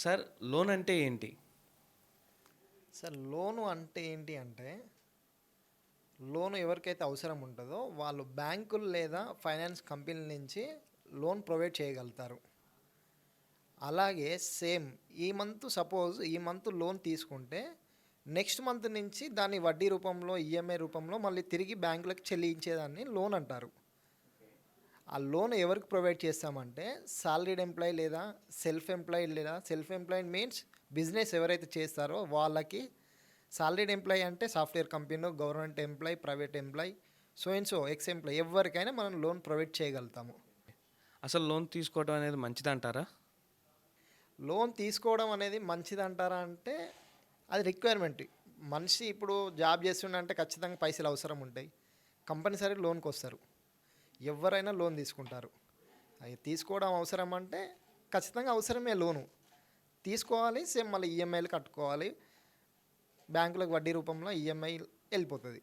Sir loan అంటే ఏంటి? Sir లోను అంటే ఏంటి అంటే లోన్ ఎవరికైతే అవసరం ఉంటుందో వాళ్ళు బ్యాంకులు లేదా ఫైనాన్స్ కంపెనీల నుంచి లోన్ ప్రొవైడ్ చేయగలుగుతారు. అలాగే సేమ్ ఈ మంత్ లోన్ తీసుకుంటే నెక్స్ట్ మంత్ నుంచి దాన్ని వడ్డీ రూపంలో ఈఎంఐ రూపంలో మళ్ళీ తిరిగి బ్యాంకులకు చెల్లించేదాన్ని లోన్ అంటారు. ఆ లోన్ ఎవరికి ప్రొవైడ్ చేస్తామంటే సాలరీడ్ ఎంప్లాయీ లేదా సెల్ఫ్ ఎంప్లాయిడ్ మీన్స్ బిజినెస్ ఎవరైతే చేస్తారో వాళ్ళకి. సాలరీడ్ ఎంప్లాయీ అంటే సాఫ్ట్వేర్ కంపెనీలో, government employee, private employee, ex employee ఎవరికైనా మనం లోన్ ప్రొవైడ్ చేయగలుగుతాము. అసలు లోన్ తీసుకోవడం అనేది మంచిదంటారా? లోన్ తీసుకోవడం అనేది మంచిదంటారా అంటే అది రిక్వైర్మెంట్. మనిషి ఇప్పుడు జాబ్ చేస్తుండంటే ఖచ్చితంగా పైసలు అవసరం ఉంటాయి, కంపల్సరీ లోన్కి వస్తారు. ఎవరైనా లోన్ తీసుకుంటారు. అవి తీసుకోవడం అవసరం అంటే ఖచ్చితంగా అవసరమే లోను. తీసుకోవాలి, సేమ్ మళ్ళీ ఈఎంఐలు కట్టుకోవాలి, బ్యాంకులకు వడ్డీ రూపంలో ఈఎంఐ వెళ్ళిపోతుంది.